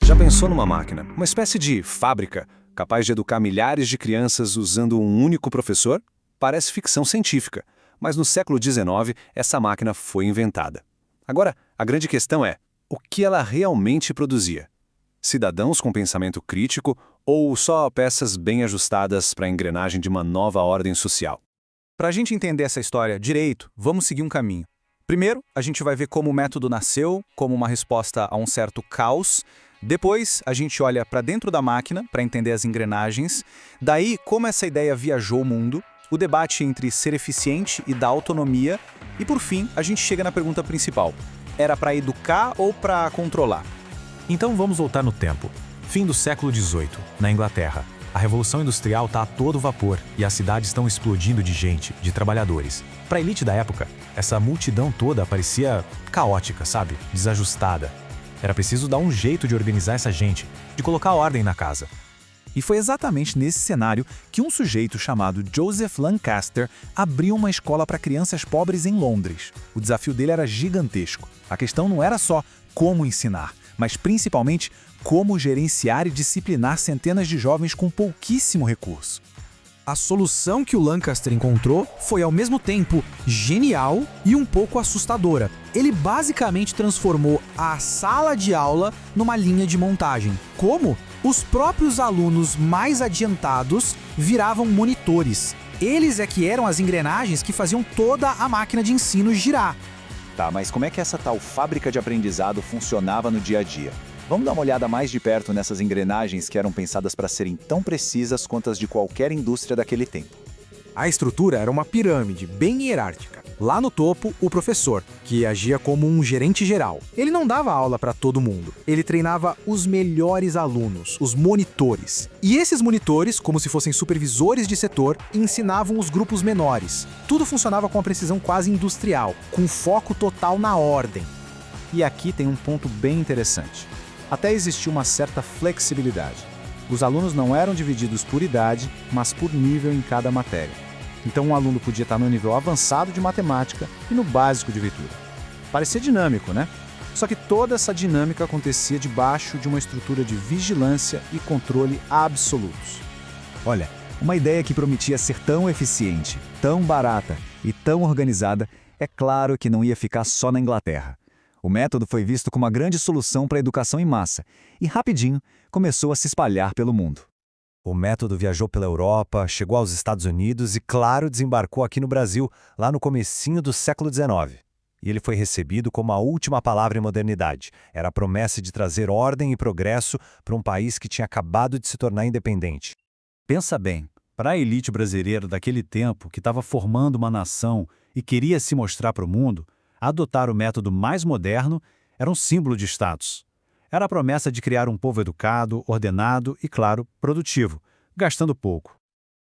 Já pensou numa máquina, uma espécie de fábrica, capaz de educar milhares de crianças usando um único professor? Parece ficção científica, mas no século XIX essa máquina foi inventada. Agora, a grande questão é, o que ela realmente produzia? Cidadãos com pensamento crítico ou só peças bem ajustadas para a engrenagem de uma nova ordem social? Para a gente entender essa história direito, vamos seguir um caminho. Primeiro, a gente vai ver como o método nasceu, como uma resposta a um certo caos. Depois, a gente olha para dentro da máquina para entender as engrenagens. Daí, como essa ideia viajou o mundo, o debate entre ser eficiente e dar autonomia. E, por fim, a gente chega na pergunta principal. Era para educar ou para controlar? Então vamos voltar no tempo. Fim do século XVIII, na Inglaterra. A Revolução Industrial está a todo vapor e as cidades estão explodindo de gente, de trabalhadores. Para a elite da época, essa multidão toda parecia caótica, sabe? Desajustada. Era preciso dar um jeito de organizar essa gente, de colocar ordem na casa. E foi exatamente nesse cenário que um sujeito chamado Joseph Lancaster abriu uma escola para crianças pobres em Londres. O desafio dele era gigantesco. A questão não era só como ensinar, mas principalmente como gerenciar e disciplinar centenas de jovens com pouquíssimo recurso. A solução que o Lancaster encontrou foi ao mesmo tempo genial e um pouco assustadora. Ele basicamente transformou a sala de aula numa linha de montagem. Como? Os próprios alunos mais adiantados viravam monitores. Eles é que eram as engrenagens que faziam toda a máquina de ensino girar. Tá, mas como é que essa tal fábrica de aprendizado funcionava no dia a dia? Vamos dar uma olhada mais de perto nessas engrenagens que eram pensadas para serem tão precisas quanto as de qualquer indústria daquele tempo. A estrutura era uma pirâmide bem hierárquica. Lá no topo, o professor, que agia como um gerente geral. Ele não dava aula para todo mundo. Ele treinava os melhores alunos, os monitores. E esses monitores, como se fossem supervisores de setor, ensinavam os grupos menores. Tudo funcionava com uma precisão quase industrial, com foco total na ordem. E aqui tem um ponto bem interessante. Até existia uma certa flexibilidade. Os alunos não eram divididos por idade, mas por nível em cada matéria. Então um aluno podia estar no nível avançado de matemática e no básico de leitura. Parecia dinâmico, né? Só que toda essa dinâmica acontecia debaixo de uma estrutura de vigilância e controle absolutos. Olha, uma ideia que prometia ser tão eficiente, tão barata e tão organizada, é claro que não ia ficar só na Inglaterra. O método foi visto como uma grande solução para a educação em massa e, rapidinho, começou a se espalhar pelo mundo. O método viajou pela Europa, chegou aos Estados Unidos e, claro, desembarcou aqui no Brasil, lá no comecinho do século XIX. E ele foi recebido como a última palavra em modernidade. Era a promessa de trazer ordem e progresso para um país que tinha acabado de se tornar independente. Pensa bem, para a elite brasileira daquele tempo, que estava formando uma nação e queria se mostrar para o mundo, adotar o método mais moderno era um símbolo de status. Era a promessa de criar um povo educado, ordenado e, claro, produtivo, gastando pouco.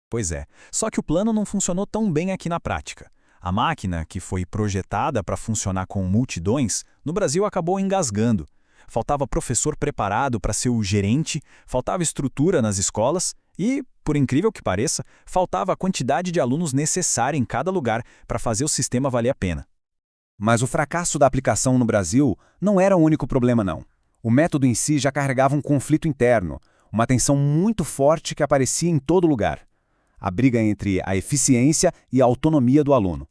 Pois é, só que o plano não funcionou tão bem aqui na prática. A máquina, que foi projetada para funcionar com multidões, no Brasil acabou engasgando. Faltava professor preparado para ser o gerente, faltava estrutura nas escolas e, por incrível que pareça, faltava a quantidade de alunos necessária em cada lugar para fazer o sistema valer a pena. Mas o fracasso da aplicação no Brasil não era o único problema, não. O método em si já carregava um conflito interno, uma tensão muito forte que aparecia em todo lugar. A briga entre a eficiência e a autonomia do aluno.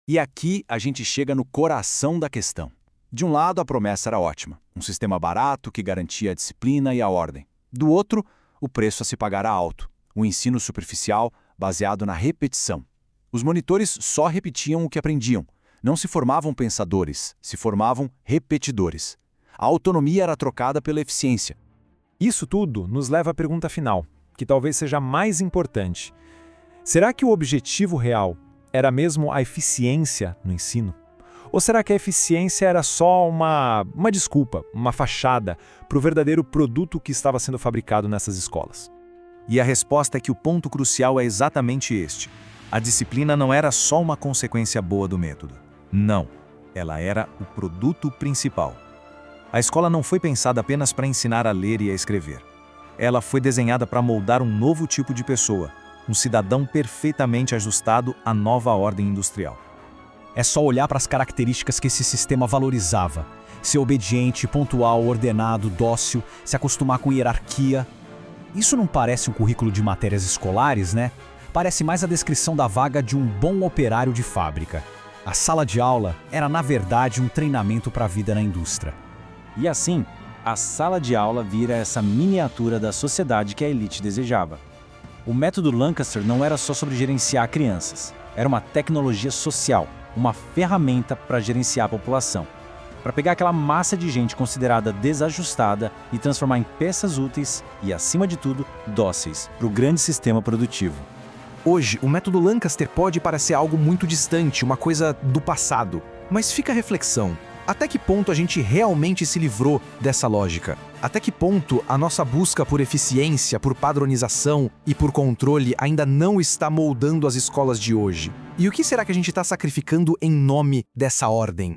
E aqui a gente chega no coração da questão. De um lado, a promessa era ótima, um sistema barato que garantia a disciplina e a ordem. Do outro, o preço a se pagar era alto, um ensino superficial baseado na repetição. Os monitores só repetiam o que aprendiam. Não se formavam pensadores, se formavam repetidores. A autonomia era trocada pela eficiência. Isso tudo nos leva à pergunta final, que talvez seja a mais importante. Será que o objetivo real era mesmo a eficiência no ensino? Ou será que a eficiência era só uma desculpa, uma fachada para o verdadeiro produto que estava sendo fabricado nessas escolas? E a resposta é que o ponto crucial é exatamente este. A disciplina não era só uma consequência boa do método. Não, ela era o produto principal. A escola não foi pensada apenas para ensinar a ler e a escrever. Ela foi desenhada para moldar um novo tipo de pessoa, um cidadão perfeitamente ajustado à nova ordem industrial. É só olhar para as características que esse sistema valorizava. ser obediente, pontual, ordenado, dócil, se acostumar com hierarquia. Isso não parece um currículo de matérias escolares, né? Parece mais a descrição da vaga de um bom operário de fábrica. A sala de aula era, na verdade, um treinamento para a vida na indústria. E assim, a sala de aula vira essa miniatura da sociedade que a elite desejava. O método Lancaster não era só sobre gerenciar crianças. Era uma tecnologia social, uma ferramenta para gerenciar a população. Para pegar aquela massa de gente considerada desajustada e transformar em peças úteis e, acima de tudo, dóceis para o grande sistema produtivo. Hoje, o método Lancaster pode parecer algo muito distante, uma coisa do passado. Mas fica a reflexão. Até que ponto a gente realmente se livrou dessa lógica? Até que ponto a nossa busca por eficiência, por padronização e por controle ainda não está moldando as escolas de hoje? E o que será que a gente está sacrificando em nome dessa ordem?